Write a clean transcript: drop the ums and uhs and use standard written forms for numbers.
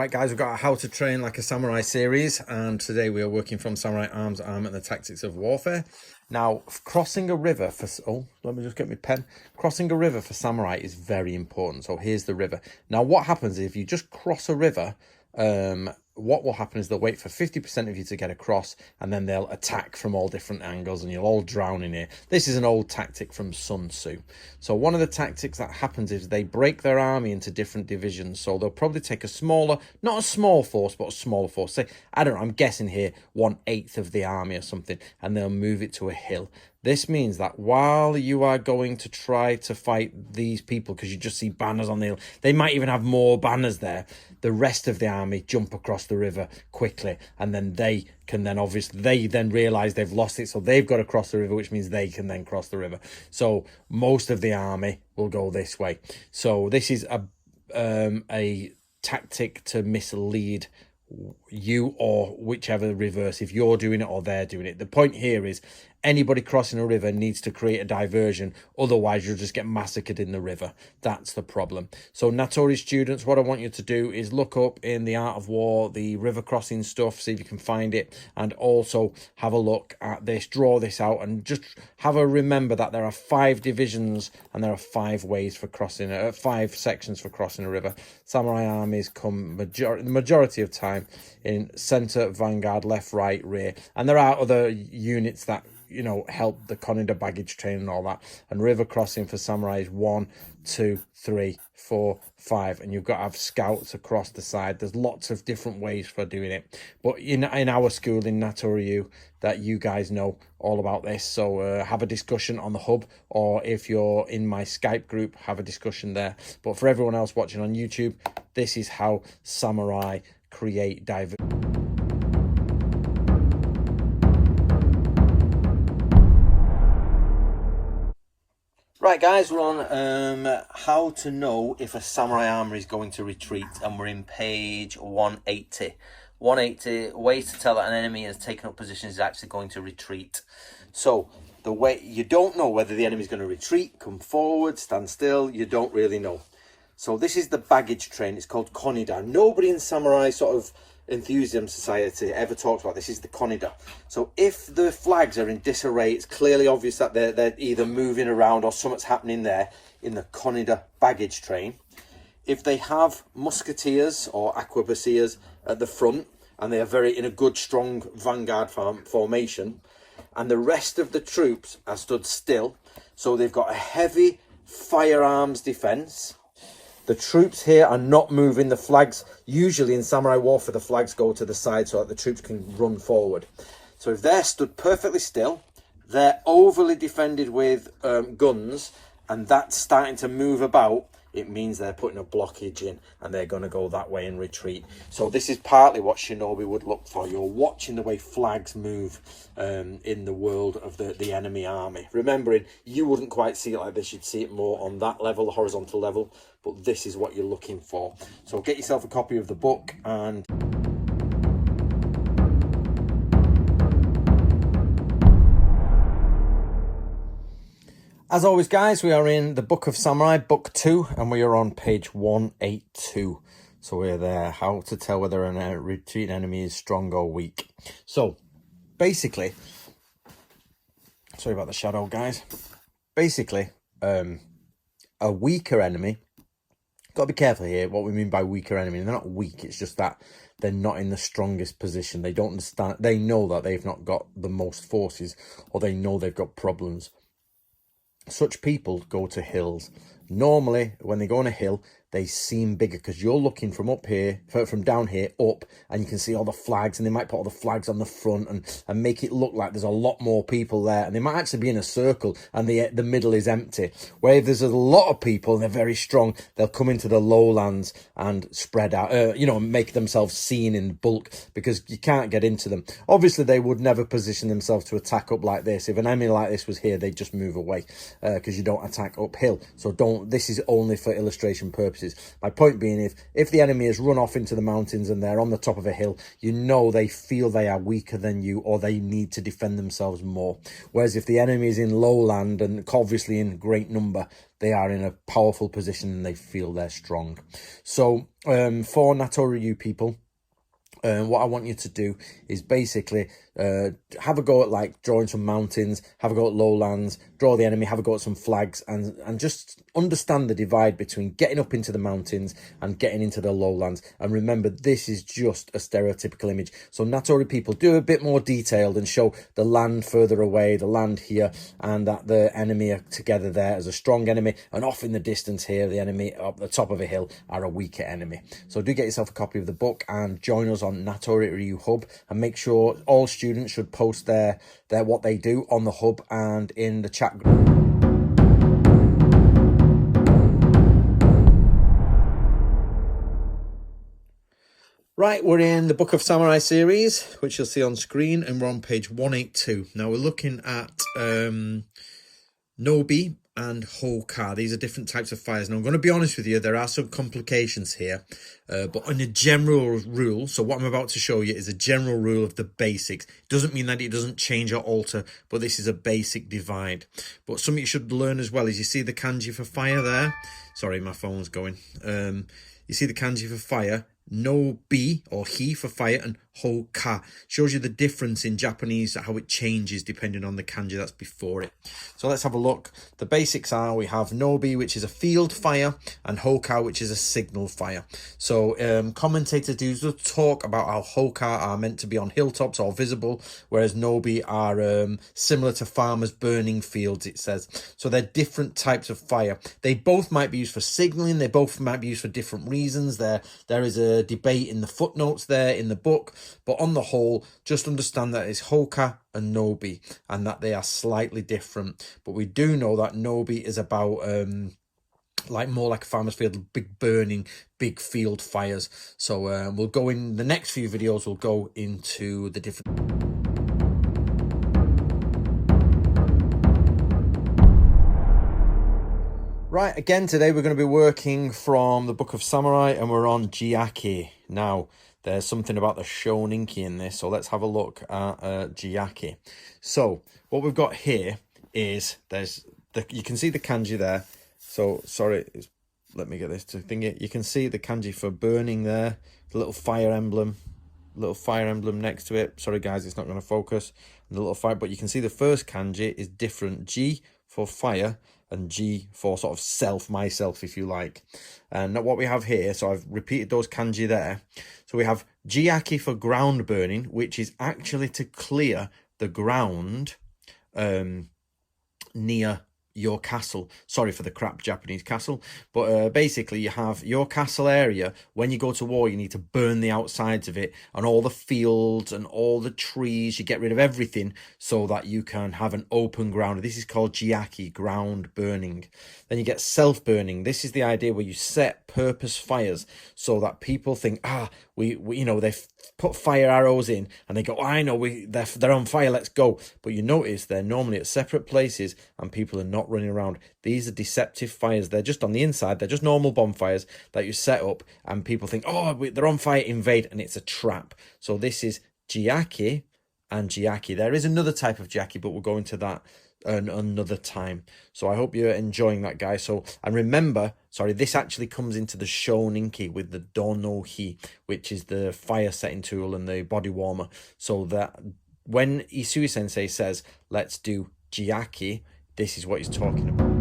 Right guys, we've got our How to Train Like a Samurai series, and today we are working from Samurai Arms, Armour and the Tactics of Warfare. Now, crossing a river for... Oh, let me just get my pen. Crossing a river for samurai is very important. So here's the river. Now, what happens if you just cross a river, what will happen is they'll wait for 50% of you to get across, and then they'll attack from all different angles, and you'll all drown in here. This is an old tactic from Sun Tzu. So one of the tactics that happens is they break their army into different divisions. So they'll probably take a smaller, not a small force, but a smaller force. Say, I don't know, I'm guessing here 1/8 of the army or something, and they'll move it to a hill. This means that while you are going to try to fight these people, because you just see banners on the hill, they might even have more banners there, the rest of the army jump across the river quickly, and then they can then obviously, they then realise they've lost it, so they've got to cross the river, which means they can then cross the river. So most of the army will go this way. So this is a tactic to mislead you or whichever reverse, if you're doing it or they're doing it. The point here is anybody crossing a river needs to create a diversion, otherwise you'll just get massacred in the river. That's the problem. So Natori students, what I want you to do is look up in the Art of War the river crossing stuff, see if you can find it, and also have a look at this, draw this out, and just have a remember that there are 5 divisions and there are 5 ways for crossing 5 sections for crossing a river. Samurai armies come the majority of time in center, vanguard, left, right, rear, and there are other units that, you know, help the Conida baggage train and all that. And river crossing for samurai is 1, 2, 3, 4, 5, and you've got to have scouts across the side. There's lots of different ways for doing it, but in our school in Natoryu, that you guys know all about this. So have a discussion on the hub, or if you're in my Skype group, have a discussion there. But for everyone else watching on YouTube, this is how samurai create diversity. Right guys, we're on how to know if a samurai army is going to retreat, and we're in page 180. 180, ways to tell that an enemy has taken up positions is actually going to retreat. So the way you don't know whether the enemy is going to retreat, come forward, stand still, you don't really know. So this is the baggage train. It's called Konida. Nobody in samurai sort of enthusiasm society ever talks about this. Is the Konida. So if the flags are in disarray, it's clearly obvious that they're either moving around or something's happening there in the Konida baggage train. If they have musketeers or arquebusiers at the front, and they are very in a good strong vanguard formation, and the rest of the troops are stood still, so they've got a heavy firearms defense. The troops here are not moving. The flags, usually in samurai warfare, the flags go to the side so that the troops can run forward. So if they're stood perfectly still, they're overly defended with guns, and that's starting to move about, it means they're putting a blockage in and they're going to go that way and retreat. So this is partly what shinobi would look for. You're watching the way flags move in the world of the enemy army. Remembering, you wouldn't quite see it like this. You'd see it more on that level, the horizontal level. But this is what you're looking for. So get yourself a copy of the book and... As always, guys, we are in the Book of Samurai, Book 2, and we are on page 182. So we're there, how to tell whether a retreating enemy is strong or weak. So, basically, sorry about the shadow, guys. Basically, a weaker enemy, got to be careful here, what we mean by weaker enemy. They're not weak, it's just that they're not in the strongest position. They don't understand, they know that they've not got the most forces, or they know they've got problems. Such people go to hills. Normally, when they go on a hill, they seem bigger because you're looking from up here, from down here up, and you can see all the flags, and they might put all the flags on the front and make it look like there's a lot more people there, and they might actually be in a circle and the middle is empty. Where if there's a lot of people and they're very strong, they'll come into the lowlands and spread out, you know, make themselves seen in bulk because you can't get into them. Obviously, they would never position themselves to attack up like this. If an enemy like this was here, they'd just move away because you don't attack uphill. So don't this is only for illustration purposes. My point being, if the enemy has run off into the mountains and they're on the top of a hill, you know they feel they are weaker than you, or they need to defend themselves more. Whereas if the enemy is in lowland and obviously in great number, they are in a powerful position and they feel they're strong. So for Nato Ryu people, what I want you to do is basically have a go at like drawing some mountains, have a go at lowlands, draw the enemy, have a go at some flags, and just understand the divide between getting up into the mountains and getting into the lowlands. And remember, this is just a stereotypical image. So Natori people, do a bit more detailed and show the land further away, the land here, and that the enemy are together there as a strong enemy, and off in the distance here, the enemy up the top of a hill are a weaker enemy. So do get yourself a copy of the book and join us on Natori Ryu Hub, and make sure all students should post their what they do on the hub and in the chat group. Right, we're in the Book of Samurai series, which you'll see on screen, and we're on page 182. Now we're looking at Nobi and hoka. These are different types of fires. Now I'm going to be honest with you, there are some complications here, but on a general rule, so what I'm about to show you is a general rule of the basics. It doesn't mean that it doesn't change or alter, but this is a basic divide. But something you should learn as well is, you see the kanji for fire there? Sorry, my phone's going. You see the kanji for fire? No bi or he for fire, and hoka. Shows you the difference in Japanese, how it changes depending on the kanji that's before it. So let's have a look. The basics are, we have nobi, which is a field fire, and hoka, which is a signal fire. So commentators do talk about how hoka are meant to be on hilltops or visible, whereas nobi are similar to farmers burning fields, it says. So they're different types of fire. They both might be used for signaling, they both might be used for different reasons. There is a debate in the footnotes there in the book, but on the whole, just understand that it's hoka and nobi, and that they are slightly different. But we do know that nobi is about like more like a farmer's field, big burning, big field fires. So we'll go in the next few videos, we'll go into the different. Right, again today we're going to be working from the Book of Samurai, and we're on Jiaki. Now, there's something about the shoninki in this, so let's have a look at Jiaki. So, what we've got here is, you can see the kanji there. So, sorry, let me get this to thing it. You can see the kanji for burning there, the little fire emblem next to it. Sorry guys, it's not going to focus. The little fire, but you can see the first kanji is different. Ji for fire, and G for sort of self, myself, if you like. And what we have here, so I've repeated those kanji there. So we have jiyaki for ground burning, which is actually to clear the ground near your castle. Sorry for the crap Japanese castle, but basically you have your castle area. When you go to war, you need to burn the outsides of it, and all the fields and all the trees. You get rid of everything so that you can have an open ground. This is called jiyaki, ground burning. Then you get self-burning. This is the idea where you set purpose fires so that people think, we you know, they've put fire arrows in, and they go, I know, they're on fire, let's go. But you notice they're normally at separate places, and people are not running around. These are deceptive fires. They're just on the inside. They're just normal bonfires that you set up, and people think, they're on fire, invade, and it's a trap. So this is jiyaki and jiyaki. There is another type of jiyaki, but we'll go into that another time. So I hope you're enjoying that, guys. So, and remember, sorry, this actually comes into the shoninki with the dono-hi, which is the fire setting tool and the body warmer. So that when Isui sensei says let's do jiyaki, this is what he's talking about.